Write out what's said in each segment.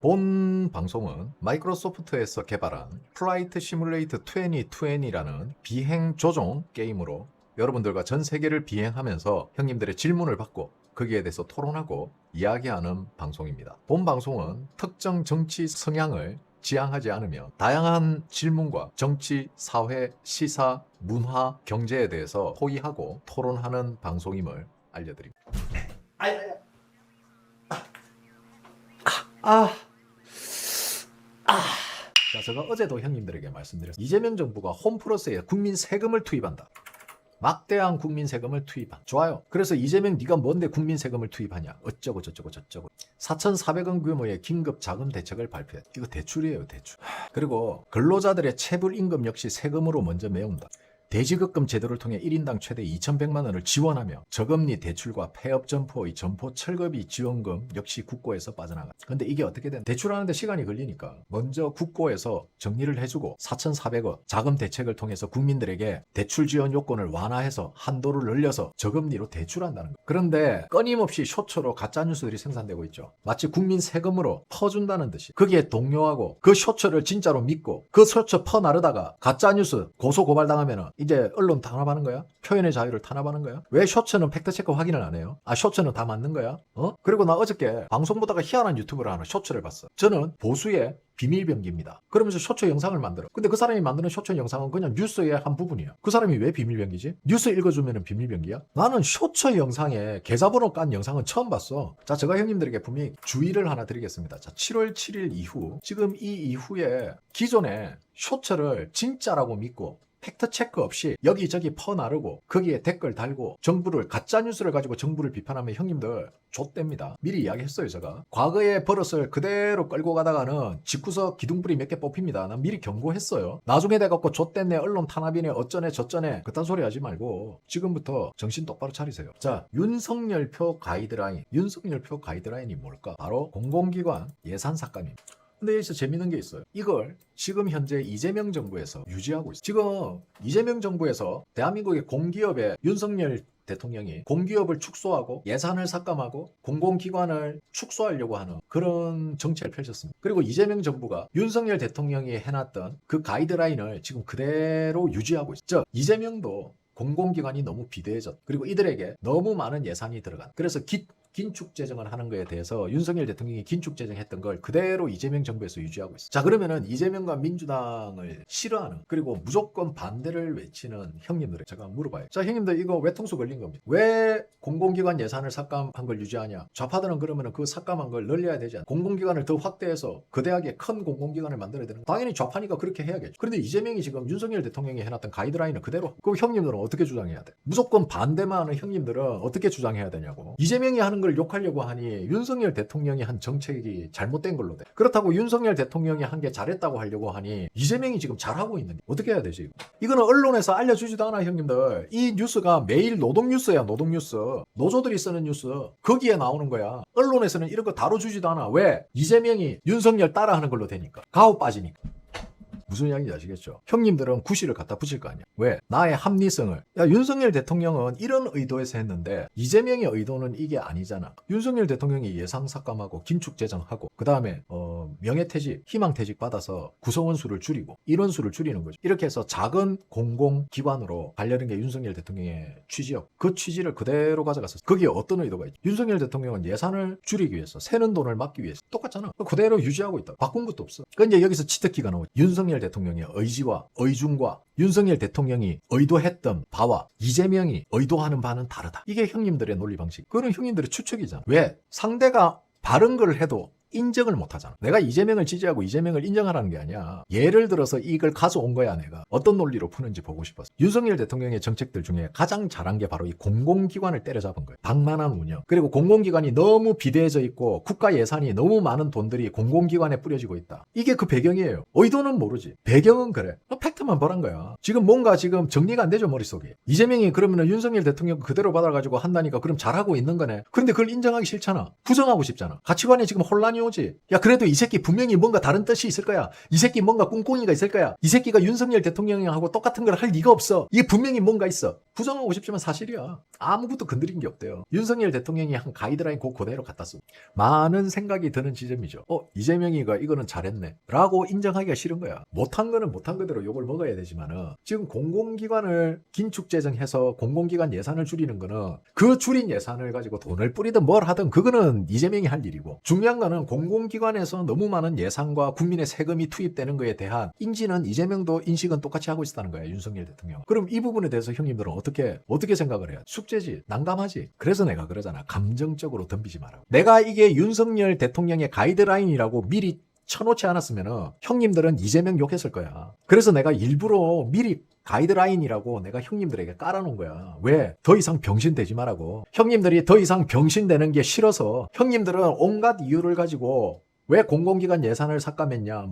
본 방송은 마이크로소프트에서 개발한 플라이트 시뮬레이터 2020라는 비행 조종 게임으로 여러분들과 전 세계를 비행하면서 형님들의 질문을 받고 거기에 대해서 토론하고 이야기하는 방송입니다. 본 방송은 특정 정치 성향을 지향하지 않으며 다양한 질문과 정치, 사회, 시사, 문화, 경제에 대해서 토의하고 토론하는 방송임을 알려드립니다. 자, 제가 어제도 형님들에게 말씀드렸습니다. 이재명 정부가 홈플러스에 국민 세금을 투입한다. 막대한 국민 세금을 투입한. 좋아요. 그래서 이재명 네가 뭔데 국민 세금을 투입하냐. 어쩌고 저쩌고 저쩌고. 4,400원 규모의 긴급 자금 대책을 발표했다. 이거 대출이에요, 대출. 그리고 근로자들의 체불 임금 역시 세금으로 먼저 메운다. 대지급금 제도를 통해 1인당 최대 2,100만 원을 지원하며 저금리 대출과 폐업 점포의 점포 철거비 지원금 역시 국고에서 빠져나가. 근데 이게 어떻게 되는? 대출하는데 시간이 걸리니까 먼저 국고에서 정리를 해주고 4,400원 자금 대책을 통해서 국민들에게 대출 지원 요건을 완화해서 한도를 늘려서 저금리로 대출한다는 거예요. 그런데 끊임없이 쇼츠로 가짜뉴스들이 생산되고 있죠. 마치 국민 세금으로 퍼준다는 듯이 거기에 동요하고 그 쇼츠를 진짜로 믿고 그 쇼츠 퍼나르다가 가짜뉴스 고소고발당하면은 이제 언론 탄압하는 거야? 표현의 자유를 탄압하는 거야? 왜 쇼츠는 팩트체크 확인을 안 해요? 아, 쇼츠는 다 맞는 거야? 그리고 나 어저께 방송 보다가 희한한 유튜브를 하는 쇼츠를 봤어. 저는 보수의 비밀병기입니다. 그러면서 쇼츠 영상을 만들어. 근데 그 사람이 만드는 쇼츠 영상은 그냥 뉴스의 한 부분이야. 그 사람이 왜 비밀병기지? 뉴스 읽어주면 비밀병기야? 나는 쇼츠 영상에 계좌번호 깐 영상은 처음 봤어. 자, 제가 형님들에게 분명히 주의를 하나 드리겠습니다. 자, 7월 7일 이후, 지금 이 이후에 기존에 쇼츠를 진짜라고 믿고 팩트체크 없이 여기저기 퍼나르고 거기에 댓글 달고 정부를 가짜뉴스를 가지고 정부를 비판하면 형님들 좆됩니다. 미리 이야기했어요. 제가 과거의 버릇을 그대로 끌고 가다가는 집구석 기둥불이 몇 개 뽑힙니다. 난 미리 경고했어요. 나중에 돼갖고 좆됐네, 언론 탄압이네, 어쩌네 저쩌네 그딴 소리 하지 말고 지금부터 정신 똑바로 차리세요. 자, 윤석열표 가이드라인이 뭘까? 바로 공공기관 예산 삭감입니다. 근데 여기서 재밌는 게 있어요. 이걸 지금 현재 이재명 정부에서 유지하고 있어요. 지금 이재명 정부에서 대한민국의 공기업에 윤석열 대통령이 공기업을 축소하고 예산을 삭감하고 공공기관을 축소하려고 하는 그런 정책을 펼쳤습니다. 그리고 이재명 정부가 윤석열 대통령이 해놨던 그 가이드라인을 지금 그대로 유지하고 있어요. 즉, 이재명도 공공기관이 너무 비대해졌. 그리고 이들에게 너무 많은 예산이 들어간. 그래서 긴축 재정을 하는 거에 대해서 윤석열 대통령이 긴축 재정했던 걸 그대로 이재명 정부에서 유지하고 있어요. 자, 그러면은 이재명과 민주당을 싫어하는 그리고 무조건 반대를 외치는 형님들에 제가 물어봐요. 자, 형님들 이거 외통수 걸린 겁니다. 왜 공공기관 예산을 삭감한 걸 유지하냐? 좌파들은 그러면은 그 삭감한 걸 늘려야 되지 않나? 공공기관을 더 확대해서 거대하게 큰 공공기관을 만들어야 되는 거. 당연히 좌파니까 그렇게 해야겠죠. 그런데 이재명이 지금 윤석열 대통령이 해놨던 가이드라인을 그대로 그 형님들은 어떻게 주장해야 돼? 무조건 반대만 하는 형님들은 어떻게 주장해야 되냐고. 이재명이 하는 걸 욕하려고 하니 윤석열 대통령이 한 정책이 잘못된 걸로 돼. 그렇다고 윤석열 대통령이 한 게 잘했다고 하려고 하니 이재명이 지금 잘하고 있는데 어떻게 해야 되지? 이거는 언론에서 알려주지도 않아. 형님들, 이 뉴스가 매일 노동뉴스야. 노동뉴스, 노조들이 쓰는 뉴스, 거기에 나오는 거야. 언론에서는 이런 거 다뤄주지도 않아. 왜? 이재명이 윤석열 따라하는 걸로 되니까, 가오 빠지니까. 무슨 이야기인지 아시겠죠? 형님들은 구실을 갖다 붙일 거 아니야. 왜? 나의 합리성을. 야, 윤석열 대통령은 이런 의도에서 했는데 이재명의 의도는 이게 아니잖아. 윤석열 대통령이 예상 삭감하고 긴축 재정하고 그 다음에 명예퇴직, 희망퇴직 받아서 구성원 수를 줄이고 인원수를 줄이는 거죠. 이렇게 해서 작은 공공기관으로 가려는 게 윤석열 대통령의 취지였고 그 취지를 그대로 가져갔었어. 거기에 어떤 의도가 있지? 윤석열 대통령은 예산을 줄이기 위해서, 새는 돈을 막기 위해서 똑같잖아. 그대로 유지하고 있다. 바꾼 것도 없어. 그러니까 이제 여기서 치트키가 나오지. 윤석열 대통령의 의지와 의중과 윤석열 대통령이 의도했던 바와 이재명이 의도하는 바는 다르다. 이게 형님들의 논리 방식. 그거는 형님들의 추측이잖아. 왜? 상대가 바른 걸 해도 인정을 못 하잖아. 내가 이재명을 지지하고 이재명을 인정하라는 게 아니야. 예를 들어서 이걸 가져온 거야. 내가 어떤 논리로 푸는지 보고 싶었어. 윤석열 대통령의 정책들 중에 가장 잘한 게 바로 이 공공기관을 때려잡은 거예요. 방만한 운영. 그리고 공공기관이 너무 비대해져 있고 국가 예산이 너무 많은 돈들이 공공기관에 뿌려지고 있다. 이게 그 배경이에요. 의도는 모르지. 배경은 그래. 팩트만 보란 거야. 지금 뭔가 지금 정리가 안 되죠, 머릿속에. 이재명이 그러면 윤석열 대통령 그대로 받아가지고 한다니까 그럼 잘하고 있는 거네. 근데 그걸 인정하기 싫잖아. 부정하고 싶잖아. 가치관에 지금 혼란이 부정이 오지. 야, 그래도 이 새끼 분명히 뭔가 다른 뜻이 있을 거야. 이 새끼 뭔가 꿍꿍이가 있을 거야. 이 새끼가 윤석열 대통령하고 똑같은 걸 할 리가 없어. 이게 분명히 뭔가 있어. 부정하고 싶지만 사실이야. 아무것도 건드린 게 없대요. 윤석열 대통령이 한 가이드라인 그대로 갖다 쓰고. 많은 생각이 드는 지점이죠. 이재명이가 이거는 잘했네 라고 인정하기가 싫은 거야. 못한 거는 못한 그대로 욕을 먹어야 되지만은 지금 공공기관을 긴축재정해서 공공기관 예산을 줄이는 거는 그 줄인 예산을 가지고 돈을 뿌리든 뭘 하든 그거는 이재명이 할 일이고, 중요한 거는 공공기관에서 너무 많은 예산과 국민의 세금이 투입되는 거에 대한 인지는 이재명도 인식은 똑같이 하고 있다는 거야, 윤석열 대통령. 그럼 이 부분에 대해서 형님들은 어떻게 생각을 해요? 숙제지, 난감하지. 그래서 내가 그러잖아, 감정적으로 덤비지 마라고. 내가 이게 윤석열 대통령의 가이드라인이라고 미리 쳐놓지 않았으면 형님들은 이재명 욕했을 거야. 그래서 내가 일부러 미리 가이드라인이라고 내가 형님들에게 깔아놓은 거야. 왜? 더 이상 병신 되지 말라고. 형님들이 더 이상 병신 되는 게 싫어서 형님들은 온갖 이유를 가지고 왜 공공기관 예산을 삭감했냐,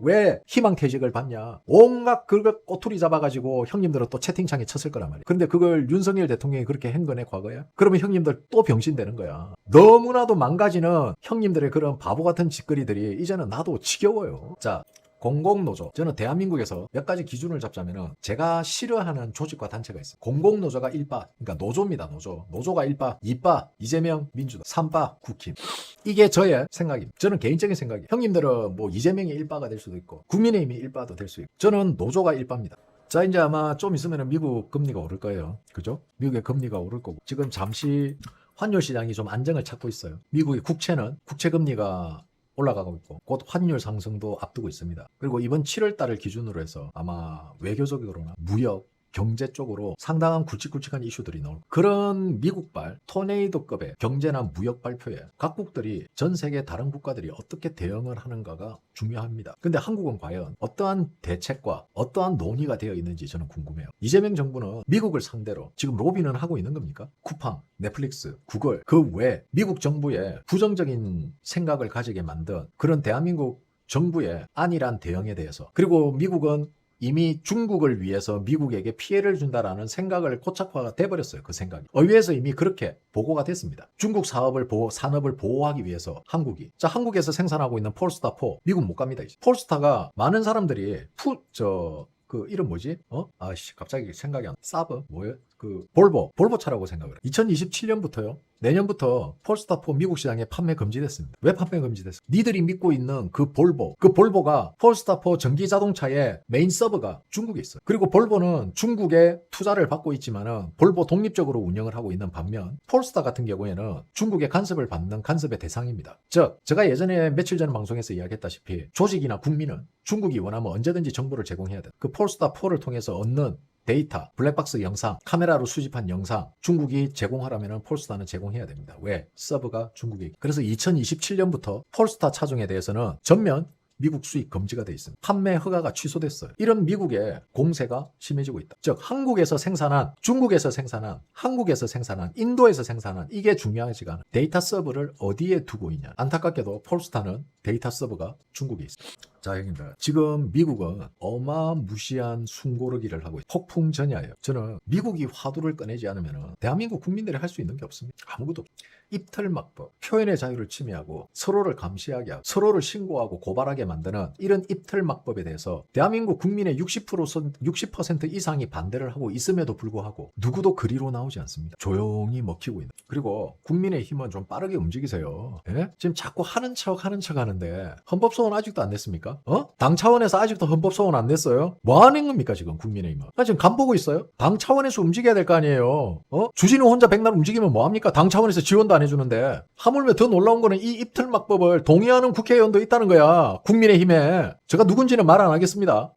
왜 희망퇴직을 받냐, 온갖 그걸 꼬투리 잡아가지고 형님들은 또 채팅창에 쳤을 거란 말이야. 근데 그걸 윤석열 대통령이 그렇게 한 거네, 과거에? 그러면 형님들 또 병신 되는 거야. 너무나도 망가지는 형님들의 그런 바보 같은 짓거리들이 이제는 나도 지겨워요. 자, 공공노조. 저는 대한민국에서 몇 가지 기준을 잡자면은 제가 싫어하는 조직과 단체가 있어요. 공공노조가 1바, 그러니까 노조입니다. 노조가 1바, 2바 이재명 민주당, 3바 국힘. 이게 저의 생각입니다. 저는 개인적인 생각이에요. 형님들은 뭐 이재명이 1바가 될 수도 있고 국민의힘이 1바도 될 수 있고, 저는 노조가 1바입니다. 자, 이제 아마 좀 있으면 미국 금리가 오를 거예요. 그죠? 미국의 금리가 오를 거고, 지금 잠시 환율 시장이 좀 안정을 찾고 있어요. 미국의 국채 금리가 올라가고 있고 곧 환율 상승도 앞두고 있습니다. 그리고 이번 7월 달을 기준으로 해서 아마 외교적으로나 무역, 경제 쪽으로 상당한 굵직굵직한 이슈들이 나올 그런 미국발 토네이도급의 경제나 무역 발표에 각국들이, 전 세계 다른 국가들이 어떻게 대응을 하는가가 중요합니다. 근데 한국은 과연 어떠한 대책과 어떠한 논의가 되어 있는지 저는 궁금해요. 이재명 정부는 미국을 상대로 지금 로비는 하고 있는 겁니까? 쿠팡, 넷플릭스, 구글, 그 외 미국 정부의 부정적인 생각을 가지게 만든 그런 대한민국 정부의 안일한 대응에 대해서, 그리고 미국은 이미 중국을 위해서 미국에게 피해를 준다라는 생각을 고착화가 돼버렸어요. 그 생각이. 의회에서 이미 그렇게 보고가 됐습니다. 중국 산업을 보호하기 위해서 한국에서 생산하고 있는 폴스타4 미국 못 갑니다. 이제. 폴스타가 많은 사람들이 그 이름 뭐지? 갑자기 생각이 안 나. 사브 뭐예요? 그 볼보차라고 생각을 해요. 2027년부터요. 내년부터 폴스타4 미국 시장에 판매 금지됐습니다. 왜 판매 금지됐어요? 니들이 믿고 있는 그 볼보가 폴스타4 전기 자동차의 메인 서버가 중국에 있어요. 그리고 볼보는 중국에 투자를 받고 있지만은 볼보 독립적으로 운영을 하고 있는 반면 폴스타 같은 경우에는 중국의 간섭을 받는 간섭의 대상입니다. 즉, 제가 예전에 며칠 전 방송에서 이야기했다시피 조직이나 국민은 중국이 원하면 언제든지 정보를 제공해야 돼요. 그 폴스타4를 통해서 얻는 데이터, 블랙박스 영상, 카메라로 수집한 영상, 중국이 제공하라면 폴스타는 제공해야 됩니다. 왜? 서버가 중국에 있기. 그래서 2027년부터 폴스타 차종에 대해서는 전면 미국 수입 금지가 돼 있습니다. 판매 허가가 취소됐어요. 이런 미국의 공세가 심해지고 있다. 즉, 한국에서 생산한, 중국에서 생산한, 한국에서 생산한, 인도에서 생산한, 이게 중요하지가 않아. 데이터 서버를 어디에 두고 있냐. 안타깝게도 폴스타는 데이터 서버가 중국에 있습니다. 자, 형님들, 지금 미국은 어마무시한 숨고르기를 하고 있어요. 폭풍전야예요. 저는 미국이 화두를 꺼내지 않으면 대한민국 국민들이 할 수 있는 게 없습니다. 아무것도 없습니다. 입틀막법, 표현의 자유를 침해하고 서로를 감시하게 하고 서로를 신고하고 고발하게 만드는 이런 입틀막법에 대해서 대한민국 국민의 60% 이상이 반대를 하고 있음에도 불구하고 누구도 그리로 나오지 않습니다. 조용히 먹히고 있는. 그리고 국민의힘은 좀 빠르게 움직이세요. 예? 지금 자꾸 하는 척 하는데 헌법소원 아직도 안 냈습니까? 당 차원에서 아직도 헌법소원 안 냈어요? 뭐 하는 겁니까 지금 국민의힘은? 지금 간 보고 있어요? 당 차원에서 움직여야 될 거 아니에요? 주진우 혼자 백날 움직이면 뭐합니까? 당 차원에서 지원도 안 해주는데. 하물며 더 놀라운 거는 이 입틀막법을 동의하는 국회의원도 있다는 거야. 국민의힘에. 제가 누군지는 말 안 하겠습니다.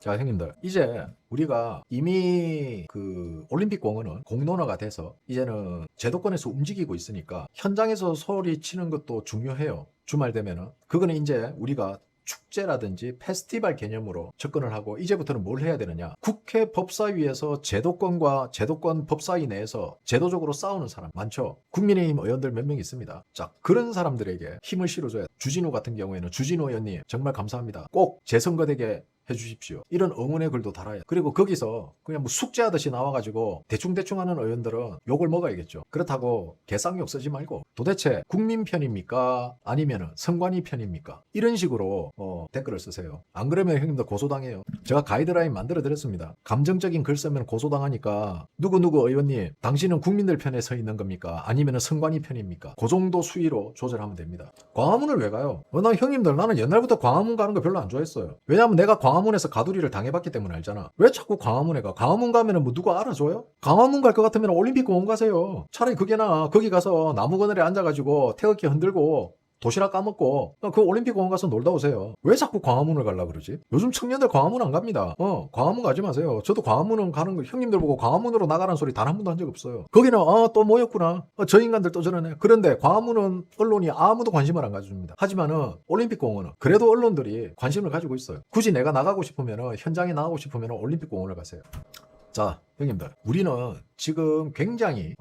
자, 형님들, 이제 우리가 이미 그 올림픽 공원은 공론화가 돼서 이제는 제도권에서 움직이고 있으니까 현장에서 소리 치는 것도 중요해요. 주말 되면은. 그거는 이제 우리가 축제라든지 페스티벌 개념으로 접근을 하고, 이제부터는 뭘 해야 되느냐. 국회 법사위에서 제도권과 제도권 법사위 내에서 제도적으로 싸우는 사람 많죠. 국민의힘 의원들 몇 명 있습니다. 자, 그런 사람들에게 힘을 실어줘야 돼. 주진우 같은 경우에는 주진우 의원님 정말 감사합니다. 꼭 재선거되게 해주십시오. 이런 응원의 글도 달아야. 그리고 거기서 그냥 뭐 숙제하듯이 나와가지고 대충대충 하는 의원들은 욕을 먹어야겠죠. 그렇다고 개쌍욕 쓰지 말고 도대체 국민 편입니까? 아니면은 선관위 편입니까? 이런 식으로 댓글을 쓰세요. 안 그러면 형님들 고소당해요. 제가 가이드라인 만들어 드렸습니다. 감정적인 글 쓰면 고소당하니까 누구누구 의원님 당신은 국민들 편에 서 있는 겁니까? 아니면은 선관위 편입니까? 그 정도 수위로 조절하면 됩니다. 광화문을 왜 가요? 나 형님들 나는 옛날부터 광화문 가는 거 별로 안 좋아했어요. 왜냐면 내가 광화문에서 가두리를 당해봤기 때문에 알잖아. 왜 자꾸 광화문에 가? 광화문 가면은 뭐 누가 알아줘요? 광화문 갈 것 같으면 올림픽 공원 가세요. 차라리 그게 나아. 거기 가서 나무 그늘에 앉아가지고 태극기 흔들고 도시락 까먹고 그 올림픽 공원 가서 놀다 오세요. 왜 자꾸 광화문을 가려고 그러지? 요즘 청년들 광화문 안 갑니다. 광화문 가지 마세요. 저도 광화문은 가는 거 형님들 보고 광화문으로 나가라는 소리 단 한 번도 한 적 없어요. 거기는 또 모였구나. 저 인간들 또 저러네. 그런데 광화문은 언론이 아무도 관심을 안 가져줍니다. 하지만은 올림픽 공원은 그래도 언론들이 관심을 가지고 있어요. 굳이 내가 나가고 싶으면은 현장에 나가고 싶으면은 올림픽 공원을 가세요. 자, 형님들, 우리는 지금 굉장히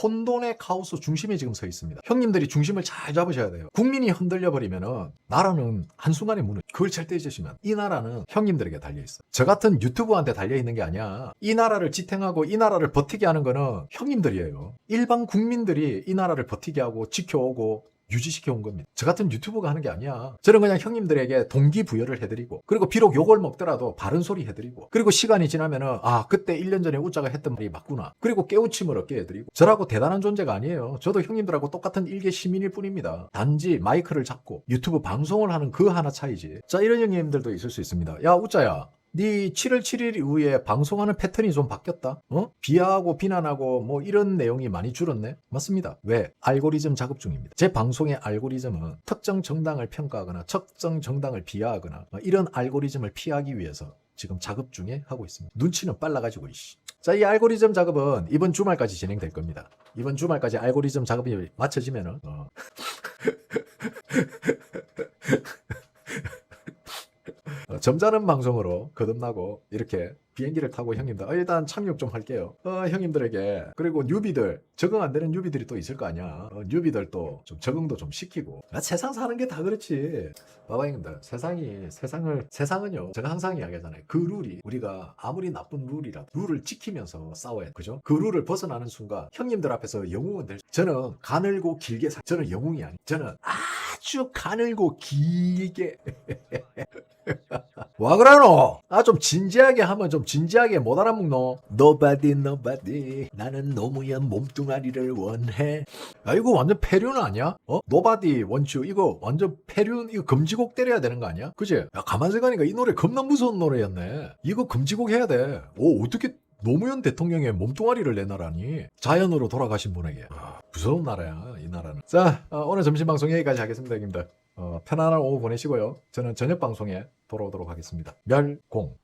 혼돈의 카오스 중심에 지금 서 있습니다. 형님들이 중심을 잘 잡으셔야 돼요. 국민이 흔들려 버리면은 나라는 한순간에 무너져. 그걸 절대 잊으시면 이 나라는 형님들에게 달려 있어. 저 같은 유튜브한테 달려 있는 게 아니야. 이 나라를 지탱하고 이 나라를 버티게 하는 거는 형님들이에요. 일반 국민들이 이 나라를 버티게 하고 지켜오고 유지시켜 온 겁니다. 저 같은 유튜브가 하는 게 아니야. 저는 그냥 형님들에게 동기부여를 해드리고, 그리고 비록 욕을 먹더라도 바른 소리 해드리고, 그리고 시간이 지나면은 그때 1년 전에 우짜가 했던 말이 맞구나. 그리고 깨우침을 얻게 해드리고. 저라고 대단한 존재가 아니에요. 저도 형님들하고 똑같은 일개 시민일 뿐입니다. 단지 마이크를 잡고 유튜브 방송을 하는 그 하나 차이지. 자, 이런 형님들도 있을 수 있습니다. 야, 우짜야. 네 7월 7일 이후에 방송하는 패턴이 좀 바뀌었다. 비하하고 비난하고 뭐 이런 내용이 많이 줄었네. 맞습니다. 왜? 알고리즘 작업 중입니다. 제 방송의 알고리즘은 특정 정당을 평가하거나 특정 정당을 비하하거나 이런 알고리즘을 피하기 위해서 지금 작업 중에 하고 있습니다. 눈치는 빨라가지고 자, 이 알고리즘 작업은 이번 주말까지 진행될 겁니다. 이번 주말까지 알고리즘 작업이 마쳐지면은 점잖은 방송으로 거듭나고 이렇게 비행기를 타고 형님들 일단 착륙 좀 할게요. 형님들에게. 그리고 뉴비들, 적응 안 되는 뉴비들이 또 있을 거 아니야. 뉴비들도 좀 적응도 좀 시키고. 세상 사는 게 다 그렇지. 봐봐 형님들, 세상은요, 제가 항상 이야기하잖아요. 그 룰이 우리가 아무리 나쁜 룰이라도 룰을 지키면서 싸워야 돼. 그죠? 그 룰을 벗어나는 순간 형님들 앞에서 영웅은 될 수. 저는 가늘고 길게 저는 영웅이 아니. 저는 아주 가늘고 길게 와 그러노? 좀 진지하게 하면 좀 진지하게 못 알아먹노? Nobody 나는 노무현 몸뚱아리를 원해. 이거 완전 폐륜 아니야? Nobody want you 이거 완전 폐륜. 이거 금지곡 때려야 되는 거 아니야? 그치? 가만 생각하니까 이 노래 겁나 무서운 노래였네. 이거 금지곡 해야 돼. 어떻게 노무현 대통령의 몸뚱아리를 내놔라니. 자연으로 돌아가신 분에게. 무서운 나라야 이 나라는. 자, 오늘 점심방송 여기까지 하겠습니다 형님들. 편안한 오후 보내시고요. 저는 저녁 방송에 돌아오도록 하겠습니다. 멸공.